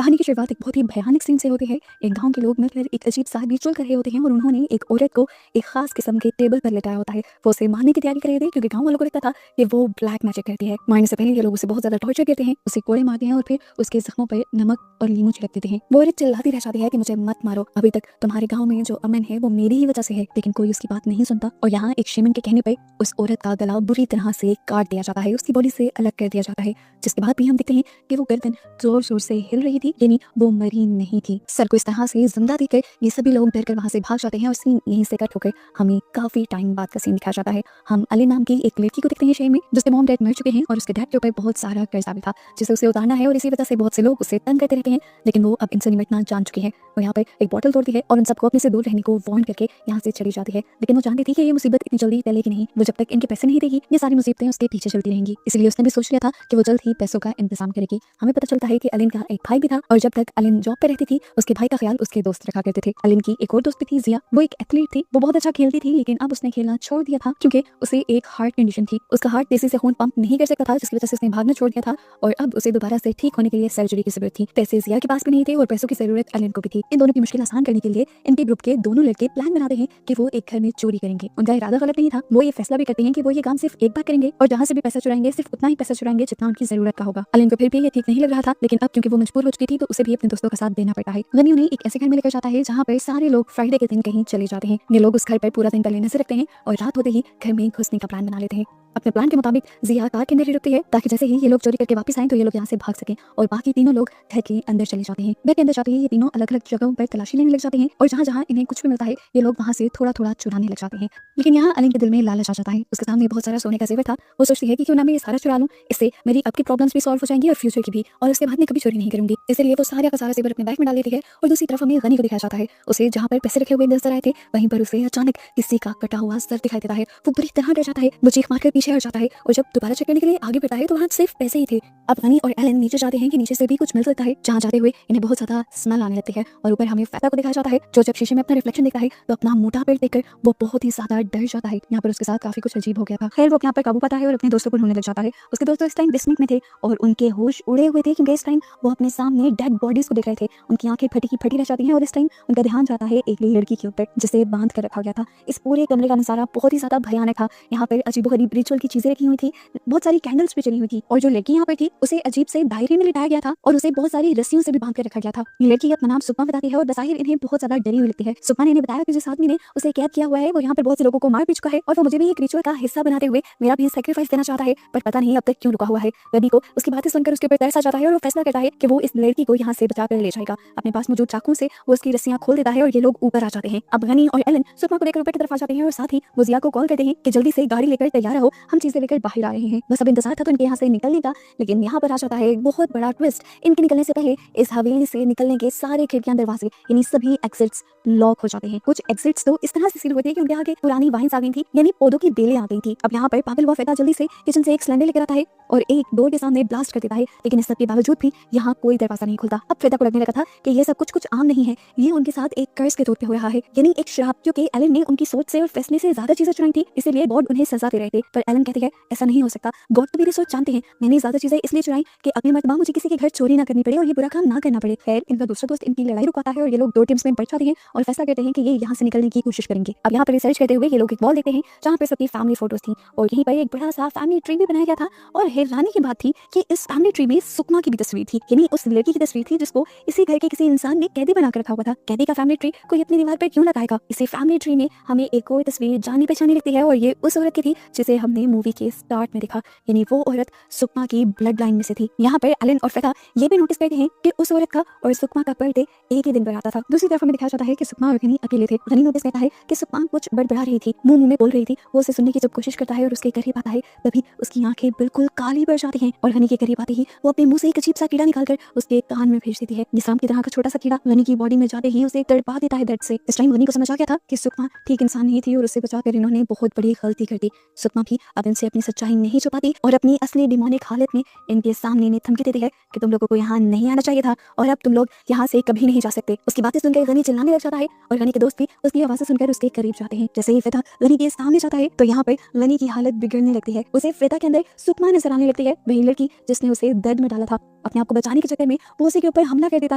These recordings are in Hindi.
कहानी की शुरुआत एक बहुत ही भयानक सीन से होती है। एक गांव के लोग मिलकर एक अजीब सा रिचुअल कर रहे होते हैं और उन्होंने एक औरत को एक खास किस्म के टेबल पर लेटाया होता है। वो उसे मारने की तैयारी कर रहे थे क्योंकि गांव वालों को लगता था कि वो ब्लैक मैजिक करती है। मारने से पहले ये लोग उसे बहुत ज्यादा टॉर्चर करते हैं, उसे कोड़े मारते हैं और फिर उसके जख्मों पर नमक और लीमू छिड़क देते हैं। वो औरत चिल्लाती रह जाती है कि मुझे मत मारो, अभी तक तुम्हारे गाँव में जो अमन है वो मेरी ही वजह से है। लेकिन कोई उसकी बात नहीं सुनता और यहाँ एक शेमन के कहने पर उस औरत का गला बुरी तरह से काट दिया जाता है, उसकी बॉडी से अलग कर दिया जाता है। जिसके बाद भी हम देखते हैं कि वो गर्दन जोर जोर से हिल रही थी, यानी वो मरी नहीं थी। सर को इस तरह से जिंदा देखकर ये सभी लोग डरकर वहां से भाग जाते हैं और सीन यहीं से कट होकर हमें काफी टाइम बाद का सीन दिखाया जाता है। हम अली नाम की एक लड़की को देखते हैं शहर में, जिसके मॉम डैड मर चुके हैं और उसके डैड के ऊपर बहुत सारा कर्जा भी था जिसे उसे उतारना है और इसी वजह से बहुत से लोग उसे तंग करते रहते हैं। लेकिन वो अब इनसे निपटना जान चुकी है। वो यहाँ पर एक बॉटल तोड़ती है और उन सबको अपने से दूर रहने को वार्न करके यहाँ से चली जाती है। लेकिन वो जानती थी कि ये मुसीबत इतनी जल्दी टलेगी नहीं, वो जब तक इनके पैसे नहीं देगी ये सारी मुसीबतें उसके पीछे चलती रहेंगी। इसलिए उसने भी सोच लिया था कि वो जल्द ही पैसों का इंतजाम करेगी। हमें पता चलता है कि अलिन का एक भाई भी था और जब तक अलिन जॉब पे रहती थी उसके भाई का ख्याल उसके दोस्त रखा करते थे। अलिन की एक और दोस्त भी थी जिया, वो एक एथलीट थी, वो बहुत अच्छा खेलती थी लेकिन अब उसने खेलना छोड़ दिया था क्योंकि उसे एक हार्ट कंडीशन थी। उसका हार्ट तेजी से खून पंप नहीं कर सकता था, जिसकी वजह से उसने भागना छोड़ दिया था और अब उसे दोबारा से ठीक होने के लिए सर्जरी की जरूरत थी। पैसे जिया के पास भी नहीं थे और पैसों की जरूरत अलिन को भी थी। इन दोनों की मुश्किल आसान करने के लिए इनके ग्रुप के दोनों लड़के प्लान बनाते हैं कि वो एक घर में चोरी करेंगे। उनका इरादा गलत नहीं था, वो ये फैसला भी करते हैं कि वो ये काम सिर्फ एक बार करेंगे और जहाँ से भी पैसा चुराएंगे सिर्फ उतना ही पैसा चुराएंगे जितना उनकी जरूरत का होगा। अलिन को फिर भी ये ठीक नहीं लग रहा था, लेकिन अब क्योंकि वो मजबूर हो चुकी थी तो उसे भी अपने दोस्तों का साथ देना पड़ता है। गनी उन्हें एक ऐसे घर में लेकर जाता है जहाँ पर सारे लोग फ्राइडे के दिन कहीं चले जाते हैं। ये लोग उस घर पर पूरा दिन पहले नजर रखते हैं और रात होते ही घर में घुसने का प्लान बना लेते हैं। अपने प्लान के मुताबिक जिया कार के अंदर ही रुकती है ताकि जैसे ही ये लोग चोरी करके वापस आए तो ये लोग यहाँ से भाग सकें और बाकी तीनों लोग घर के अंदर चले जाते हैं। घर के अंदर जाते ही ये तीनों अलग अलग जगहों पर तलाशी लेने लग जाते हैं और जहाँ जहाँ इन्हें कुछ भी मिलता है ये लोग वहाँ से थोड़ा थोड़ा चुराने लग जाते हैं। लेकिन यहाँ अलिन के दिल में लालच आ जाता है, उसके सामने बहुत सारा सोने का जेवर था। वो सोचती है कि क्यों ना मैं ये सारा चुरा लूं, इससे मेरी अब की प्रॉब्लम्स भी सॉल्व हो जाएंगी और फ्यूचर की भी, और उसके बाद मैं कभी चोरी नहीं करूंगी। इसलिए वो सारा का सारा जेवर अपने बैग में डाल देती है। और दूसरी तरफ हमें गनी को दिखाया जाता है, उसे जहाँ पर पैसे रखे हुए नजर आए थे वहीं पर उसे अचानक किसी का कटा हुआ सर दिखाई देता है। वो बुरी तरह डर जाता है, वो चीख मारकर पीछे हट जाता है और जब दोबारा चेक करने के लिए आगे बढ़ता है तो वहाँ सिर्फ पैसे ही थे। अब गनी और एलन नीचे जाते हैं कि नीचे से भी कुछ मिल सकता है। जहाँ जाते हुए इन्हें बहुत ज्यादा स्मेल आने लगती है और ऊपर हमें फैता को दिखाया जाता है जो जब शीशे में अपना रिफ्लेक्शन देखता है तो अपना मोटा पेट देखकर वो बहुत ही ज्यादा डर जाता है। यहाँ पर उसके साथ काफी कुछ अजीब हो गया था। खैर वो यहाँ पर काबू पाता है और अपने दोस्तों को ढूंढने लग जाता है। उसके दोस्त इस टाइम डिस्मिक में थे और उनके होश उड़े हुए थे क्योंकि इस टाइम वो अपने सामने डेड बॉडीज को देख रहे थे। उनकी आंखें फटी की फटी रह जाती हैं और इस टाइम उनका ध्यान जाता है एक लड़की के ऊपर जिसे बांध कर रखा गया था। इस पूरे कमरे का नजारा बहुत ही ज्यादा भयानक था। यहाँ पर अजीबोगरीब रिचुअल की चीजें रखी हुई थी, बहुत सारी कैंडल्स भी चली हुई थी और जो लड़की यहाँ पर थी उसे अजीब से दायरे में लिटाया गया था और उसे बहुत सारी रस्सियों से भी बांध कर रखा गया था। ये लड़की अपना नाम सुपमा बताती है और बज़ाहिर इन्हें बहुत ज्यादा डरी हुई लगती है। सुपमा ने इन्हें बताया कि जिस आदमी ने उसे कैद किया हुआ है वो यहाँ पर बहुत से लोगों को मार भी चुका है और वो मुझे भी एक रिचुअल का हिस्सा बनाते हुए मेरा भी सैक्रिफाइस देना चाहता है, पर पता नहीं अब तक क्यों रुका हुआ है। रवि को उसकी बातें सुनकर उसके ऊपर तरस आ जाता है और वो फैसला करता है कि वो इस लड़की को यहाँ से बचा कर ले जाएगा। अपने पास मौजूद चाकू से वो उसकी रस्सियां खोल देता है और ये लोग ऊपर आ जाते हैं। अब गनी और एलन सुपमा को लेकर ऊपर की तरफ आ जाते हैं और साथ ही वो जिया को कॉल करते हैं कि जल्दी से गाड़ी लेकर तैयार रहो, हम चीजें लेकर बाहर आ रहे हैं। बस अब इंतजार था तो इनके यहाँ से निकलने का, लेकिन यहाँ पर आ जाता है एक बहुत बड़ा ट्विस्ट। इनके निकलने से पहले इस हवेली से निकलने के सारे खिड़कियां दरवाजे यानी सभी एग्जिट्स लॉक हो जाते हैं। कुछ एग्जिट्स तो इस तरह से सील होते हैं कि उनके आगे पुरानी वाइन्स आ गई थी, यानी पौधों की बेलें आ गई थी। अब यहाँ पर पागल हुआ फेता जल्दी से किचन से एक सिलेंडर लेकर आता है और एक डोर के सामने ब्लास्ट कर देता है, लेकिन इस सब के बावजूद भी यहाँ कोई दरवाजा नहीं खुलता। अब फेता को लगने लगा था कि ये सब कुछ आम नहीं है, ये उनके साथ एक कर्ज के तौर पे हो रहा है, यानी एक श्राप, क्योंकि एलन ने उनकी सोच से और फैसले से ज्यादा चीजें चुराई थी, इसीलिए गॉड उन्हें सजा दे रहे थे। पर एलन कहते हैं ऐसा नहीं हो सकता, गॉड तो मेरी सोच जानते हैं, मैंने ज्यादा चीजें इसलिए चुराई कि अगली मर्तबा मुझे किसी के घर चोरी ना करनी पड़े और ये बुरा काम ना करना पड़े। खैर इनका दूसरा दोस्त इनकी लड़ाई रुकाता है और ये लोग दो टीम्स में बढ़ जाते हैं और फैसला करते हैं कि ये यहाँ से निकलने की कोशिश करेंगे। अब यहाँ पर रिसर्च करते हुए ये लोग एक वॉल देखते हैं जहाँ पर सबकी फैमिली फोटोज थी और यहीं पर एक बड़ा सा फैमिली ट्री भी बनाया गया था। और हैरानी की बात थी कि इस फैमिली ट्री में सुकमा की भी तस्वीर थी, यानी उस लड़की की तस्वीर थी जिसको इसी घर के किसी इंसान ने कैदी बनाकर रखा हुआ था। कैदी का फैमिली ट्री कोई अपनी दीवार पर क्यों लगाएगा? इसी फैमिली ट्री में हमें एक और तस्वीर जानी पहचानी लगती है और ये उस औरत की थी जिसे हमने मूवी के स्टार्ट में देखा, यानी वो औरत सुकमा की ब्लड लाइन में से थी। यहाँ पर एलन और फेता ये भी नोटिस करते हैं कि उस औरत का और सुकमा का बर्थडे एक ही दिन पर आता था। दूसरी तरफ हमें दिखाया जाता है कि सुकमा और गनी अकेले थे। गनी नोटिस करता है कि सुकमा कुछ बड़बड़ा रही थी, मुंह में बोल रही थी। वो उसे सुनने की जब कोशिश करता है और उसके करीब आता है तभी उसकी आंखें बिल्कुल काली पड़ जाती हैं और गनी के करीब आते ही वो अपने मुंह से एक अजीब सा कीड़ा निकालकर उसके कान में भेज देती है। निजाम की तरह का छोटा सा कीड़ा गनी की बॉडी में जाते ही उसे तड़पा देता है दर्द से। इस टाइम गनी को समझ आ गया था कि सुकमा ठीक इंसान नहीं थी और उससे बचाकर इन्होंने बहुत बड़ी गलती कर दी। सुकमा भी अब इनसे अपनी सच्चाई नहीं छुपाती और अपनी असली डिमोनिक हालत में इनके सामने इन्हें धमकी देती है कि तुम लोगों को यहाँ नहीं आना चाहिए था और अब तुम लोग यहाँ से कभी नहीं जा सकते। उसकी बातें सुनकर गनी चिल्लाने लग जाता है और गनी के दोस्त भी उसकी आवाज़ें सुनकर उसके करीब जाते हैं। जैसे ही फेता गनी के सामने जाता है तो यहाँ पर गनी की हालत बिगड़ने लगती है। उसे फेता के अंदर सुकमा नजर आने लगती है, वही लड़की जिसने उसे दर्द में डाला था। अपने आप को बचाने के चक्कर में वो उसी के ऊपर हमला कर देता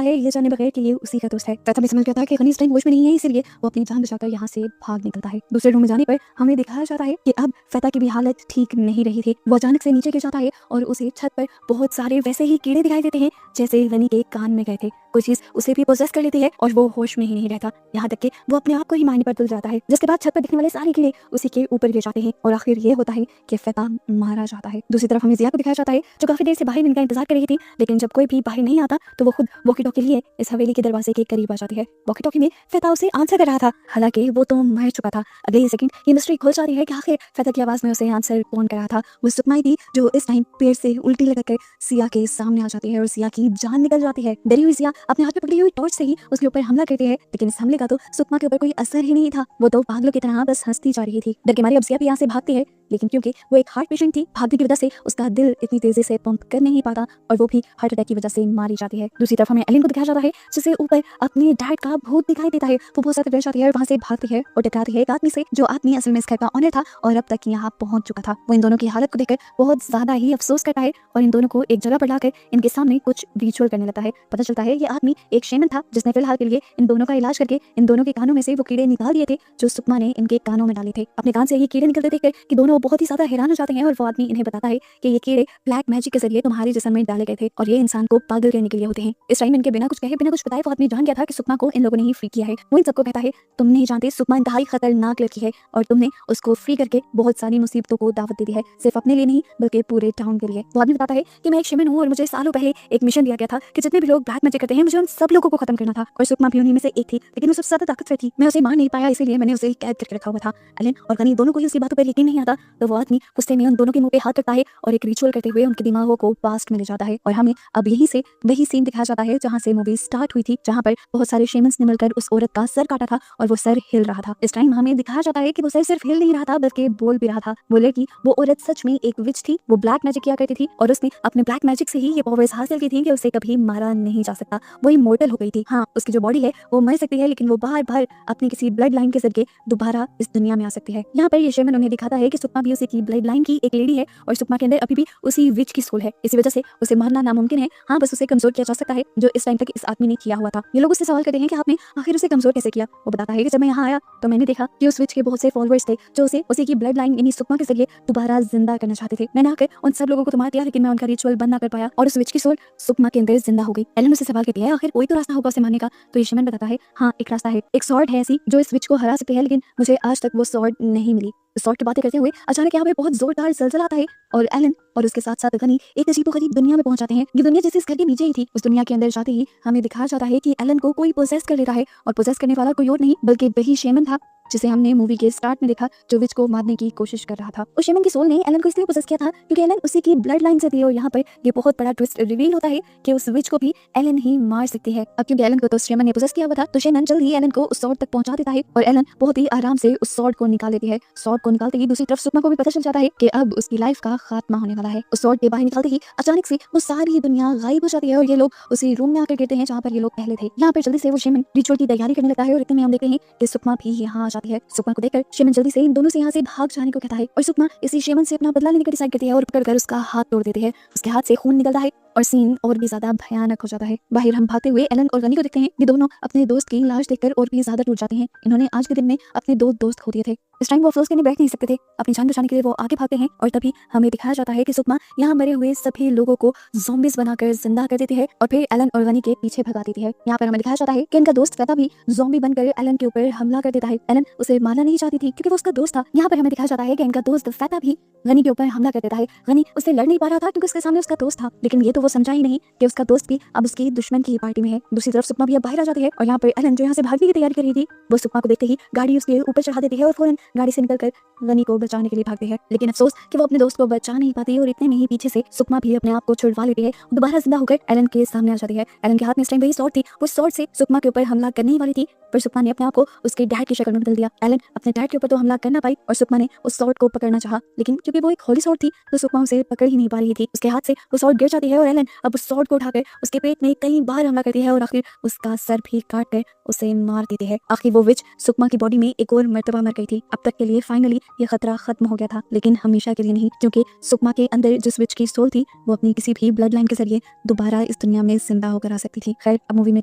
है, ये जाने बगैर कि ये उसी का दोस्त है। फेता भी समझ गया था कि गनी इस टाइम होश में नहीं है, इसीलिए वो अपनी जान बचाकर यहाँ से भाग निकलता है। दूसरे रूम में जाने पर हमें दिखाया जाता है कि अब फेता की भी हालत ठीक नहीं रही थी। वो अचानक से नीचे गिर जाता है और उसे छत पर बहुत सारे वैसे ही कीड़े दिखाई देते हैं जैसे गनी के कान में गए थे। कोई चीज उसे भी पोजेस कर लेती है और वो होश में ही नहीं रहता, यहाँ तक कि वो अपने आप को ही मारने पर तुल जाता है। जिसके बाद छत पर दिखने वाले सारे कीड़े उसी के ऊपर गिर जाते हैं और आखिर ये होता है कि फेता मारा जाता है। दूसरी तरफ हमें जिया को दिखाया जाता है जो काफी देर से बाहर इनका इंतजार कर रही थी, लेकिन जब कोई भी बाहर नहीं आता तो वो खुद वॉकी टॉकी लिए इस हवेली के दरवाजे के करीब आ जाती है। वॉकी टॉकी में फेता उसे आंसर कर रहा था, हालांकि वो तो मर चुका था। अगले ही सेकंड ये मिस्ट्री खुल जाती है कि आखिर फेता की आवाज में उसे आंसर कौन कर रहा था। वो सुकमाई थी जो इस टाइम पेड़ से उल्टी लगाकर सिया के सामने आ जाती है और सिया की जान निकल जाती है। डरी हुई सिया अपने हाथ में पकड़ी हुई टॉर्च से ही उसके ऊपर हमला करती है, लेकिन इस हमले का तो सुकमा के ऊपर कोई असर ही नहीं था। वो तो पागलों की तरह बस हंसती जा रही थी। डर के मारे अब सिया भी यहाँ से भागती है, लेकिन क्योंकि वो एक हार्ट पेशेंट थी, भागने की वजह से उसका दिल इतनी तेजी से पंप कर नहीं पाता और वो भी हार्ट अटैक की वजह से मारी जाती है। दूसरी तरफ हमें एलिन को दिखाया जाता है जिसे ऊपर अपने डैड का भूत दिखाई देता है। वो बहुत ज्यादा डर जाती है और वहां से भागती है और टकराती है एक आदमी से जो आदमी असल में इस घर का ऑनर था और अब तक यहाँ पहुंच चुका था। वो इन दोनों की हालत को देखकर बहुत ज्यादा ही अफसोस करता है और इन दोनों को एक जगह पर लाकर इनके सामने कुछ रिचुअल करने लगता है। पता चलता है ये आदमी एक शेमन था जिसने फिलहाल के लिए इन दोनों का इलाज करके इन दोनों के कानों में से वो कीड़े निकाल दिए थे जो सुकमा ने इनके कानों में डाले थे। अपने कान से ये कीड़े निकलते देखकर कि दोनों बहुत ही ज्यादा हैरान हो जाते हैं और वो आदमी इन्हें बताता है कि ये कीड़े ब्लैक मैजिक के जरिए तुम्हारे जिस्म में डाले गए थे और ये इंसान को पागल करने के लिए होते हैं। इस टाइम इनके बिना कुछ कहे बिना कुछ बताए वो आदमी जान गया था कि सुकमा को इन लोगों ने ही फ्री किया है। वो इन सबको कहता है तुम नहीं जानते सुकमा इंतहाई खतरनाक लड़की है और तुमने उसको फ्री करके बहुत सारी मुसीबतों को दावत दे दी है, सिर्फ अपने लिए नहीं बल्कि पूरे टाउन के लिए। वो आदमी बताता है कि मैं एक शेमन हूँ और मुझे सालों पहले एक मिशन दिया गया था कि जितने भी लोग ब्लैक मैजिक करते हैं मुझे उन सब लोगों को खत्म करना था और सुकमा भी उन्हीं में से एक थी, लेकिन वो सबसे ज्यादा ताकतवर थी। मैं उसे मार नहीं पाया, इसीलिए मैंने उसे कैद करके रखा हुआ था। एलिन और गनी दोनों को ही उसकी बातों पर यकीन नहीं आता, तो वो आदमी गुस्से में उन दोनों के मुंह पे हाथ रखता है और एक रिचुअल करते हुए उनके दिमागों को पास्ट में ले जाता है। और हमें अब यहीं से वही सीन दिखाया जाता है जहाँ से मूवी स्टार्ट हुई थी, जहाँ पर बहुत सारे शेमन्स ने मिलकर उस औरत का सर काटा था और वो सर हिल रहा था। इस टाइम हमें दिखाया जाता है कि वो सर सिर्फ हिल नहीं रहा था बल्कि बोल भी रहा था। वो लड़की, वो औरत सच में एक विच थी, वो ब्लैक मैजिक किया करती थी और उसने अपने ब्लैक मैजिक से ही ये पावर्स हासिल की थी कि उसे कभी मारा नहीं जा सकता। वो इमॉर्टल हो गई थी। हाँ, उसकी जो बॉडी है वो मर सकती है, लेकिन वो बार बार अपनी किसी ब्लड लाइन के जरिए दोबारा इस दुनिया में आ सकती है। यहाँ पर ये शेमन उन्हें दिखाता है कि सुकमा भी उसी की ब्लड लाइन की एक लेडी है और सुकमा के अंदर अभी भी उसी विच की सोल है, इसी वजह से उसे मारना नामुमकिन है। हाँ, बस उसे कमजोर किया जा सकता है जो इस टाइम तक इस आदमी ने किया हुआ था। ये लोग उससे सवाल करते हैं कि आपने आखिर उसे कमजोर कैसे किया। वो बताता है कि जब मैं यहाँ आया तो मैंने देखा कि उस विच के बहुत से फॉलोअर्स थे जो उसे उसी की ब्लड लाइन यानी सुकमा के जरिए दोबारा जिंदा करना चाहते थे। मैंने आकर उन सब लोगों को तो मार दिया, लेकिन मैं उनका रिचुअल बंद ना कर पाया और उस विच की सोल सुकमा के अंदर जिंदा हो गई। एलन उसे सवाल करती है आखिर कोई तो रास्ता होगा उसे मारने का, तो ये शेमन बताता है हाँ एक रास्ता है, एक सॉर्ड है ऐसी जो इस विच को हरा सकती है, लेकिन मुझे आज तक वो सॉर्ड नहीं मिली। सॉर्ड की बातें करते हुए अचानक यहाँ पे बहुत जोरदार ज़लज़ला आता है और एलन और उसके साथ साथ गनी एक अजीबोगरीब दुनिया में पहुंच जाते हैं। ये दुनिया जैसे इस घर के नीचे ही थी। उस दुनिया के अंदर जाते ही हमें दिखाया जाता है कि एलन को कोई पोजेस कर लेता है और पोजेस करने वाला कोई और नहीं बल्कि वही शेमन था जिसे हमने मूवी के स्टार्ट में देखा जो विच को मारने की कोशिश कर रहा था। उस शेमन की सोल ने एलन को इसलिए पोजेस किया था क्योंकि एलन उसी की ब्लड लाइन से थी और यहाँ पर ये बहुत बड़ा ट्विस्ट रिवील होता है कि उस विच को भी एलन ही मार सकती है। अब क्योंकि एलन को तो शेमन ने पोजेस किया हुआ था तो शेमन जल्द ही एलन को उस सॉर्ड तक पहुंचा देता है और एलन बहुत ही आराम से उस सॉर्ड को निकाल लेती है। सॉर्ड को निकालते ही दूसरी तरफ सुकमा को भी पता चल जाता है कि अब उसकी लाइफ का खात्मा होने वाला है। उस सॉर्ड के बाहर निकालते ही अचानक से वो सारी दुनिया गायब हो जाती है और ये लोग उसी रूम में आकर गिरते हैं जहाँ पर ये लोग पहले थे। यहाँ पर जल्दी से वो शेमन रिचुअल की तैयारी करने लगता है और इतने में हम देखते हैं कि सुकमा भी यहाँ आ जाती है। सुकमा को देखकर शेमन जल्दी से इन दोनों से यहाँ से भाग जाने को कहता है और सुकमा इसी शेमन से अपना बदला लेने का डिसाइड करती है और पकड़कर उसका हाथ तोड़ देती है। उसके हाथ से खून निकलता है और सीन और भी ज्यादा भयानक हो जाता है। बाहर हम भागते हुए एलन और गनी को देखते हैं। ये दोनों अपने दोस्त की लाश देखकर और भी ज्यादा टूट जाते हैं। इन्होंने आज के दिन में अपने दो दोस्त खो दिए थे। इस टाइम वो अफसोस करने बैठ नहीं सकते थे, अपनी जान बचाने के लिए वो आगे भागते हैं और तभी हमें दिखाया जाता है कि सुकमा यहाँ मरे हुए सभी लोगों को ज़ॉम्बीज बनाकर जिंदा कर देती है और फिर एलन और गनी के पीछे भगा देती है। यहाँ पर हमें दिखाया जाता है कि इनका दोस्त फेता भी ज़ॉम्बी बनकर एलन के ऊपर हमला कर देता है। एलन उसे मारना नहीं चाहती थी क्योंकि वो उसका दोस्त था। यहाँ पर हमें दिखाया जाता है कि इनका दोस्त फेता भी गनी के ऊपर हमला कर देता है। गनी उससे लड़ नहीं पा रहा था क्योंकि उसके सामने उसका दोस्त था, लेकिन ये तो वो समझा ही नहीं कि उसका दोस्त भी अब उसकी दुश्मन की पार्टी में है। दूसरी तरफ सुकमा भी अब बाहर आ जाती है और यहाँ पर एलन जो यहाँ से भागने की तैयारी कर रही थी वो सुकमा को देखते ही गाड़ी उसके ऊपर चढ़ा देती है और फौरन गाड़ी से निकलकर गनी को बचाने के लिए भागती है, लेकिन अफसोस कि वो अपने दोस्त को बचा नहीं पाती और इतने में ही पीछे से सुकमा भी अपने आप को छुड़वा लेती है। दोबारा जिंदा होकर एलन के सामने आ जाती है। एलन के हाथ में इस टाइम वही स्वॉर्ड थी। वो स्वॉर्ड से सुकमा के ऊपर हमला करने ही वाली थी, पर सुकमा ने अपने आप को उसके डैड की शक्ल में बदल दिया। एलन अपने डैड के ऊपर तो हमला कर ना पाई और सुकमा ने उस स्वॉर्ड को पकड़ना चाहा, लेकिन क्योंकि वो एक होली स्वॉर्ड थी तो सुकमा उसे पकड़ ही नहीं पा रही थी। उसके हाथ से वो स्वॉर्ड गिर जाती है और एलन अब उस स्वॉर्ड को उठाकर उसके पेट में कई बार हमला करती है और आखिर उसका सर भी काट कर उसे मार देती है। आखिर वो विच सुकमा की बॉडी में एक और मर्तबा मर गई थी। अब तक के लिए फाइनली ये खतरा खत्म हो गया था, लेकिन हमेशा के लिए नहीं, क्योंकि सुकमा के अंदर जिस विच की सोल थी वो अपनी किसी भी ब्लड लाइन के जरिए दोबारा इस दुनिया में जिंदा होकर आ सकती थी। खैर, अब मूवी में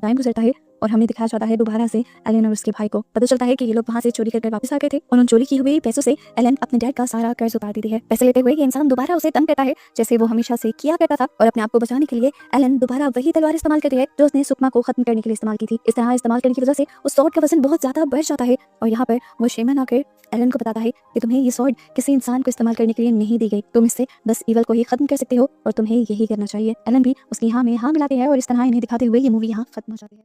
टाइम गुजरता है और हमें दिखाया जाता है दोबारा से एलन और उसके भाई को। पता चलता है कि ये लोग वहाँ से चोरी करके वापस आ गए थे और उन चोरी की हुई पैसों से एलन अपने डैड का सारा कर्ज उतार देती है। पैसे लेते हुए ये इंसान दोबारा उसे तंग करता है जैसे वो हमेशा से किया करता था, और अपने आप को बचाने के लिए एलन दोबारा वही तलवार इस्तेमाल करती है जो उसने सुकमा को खत्म करने के लिए इस्तेमाल की थी। इस तरह इस्तेमाल करने की वजह से उस स्वॉर्ड का वजन बहुत ज्यादा बढ़ जाता है और यहाँ पर वो शेमन आकर एलन को बताता है कि तुम्हें ये स्वॉर्ड किसी इंसान को इस्तेमाल करने के लिए नहीं दी गई, तुम इससे बस ईवल को ही खत्म कर सकते हो और तुम्हें यही करना चाहिए। एलन भी उसकी हाँ में हाँ मिलाती है और इस तरह इन्हें दिखाते हुए ये मूवी यहाँ खत्म हो जाती है।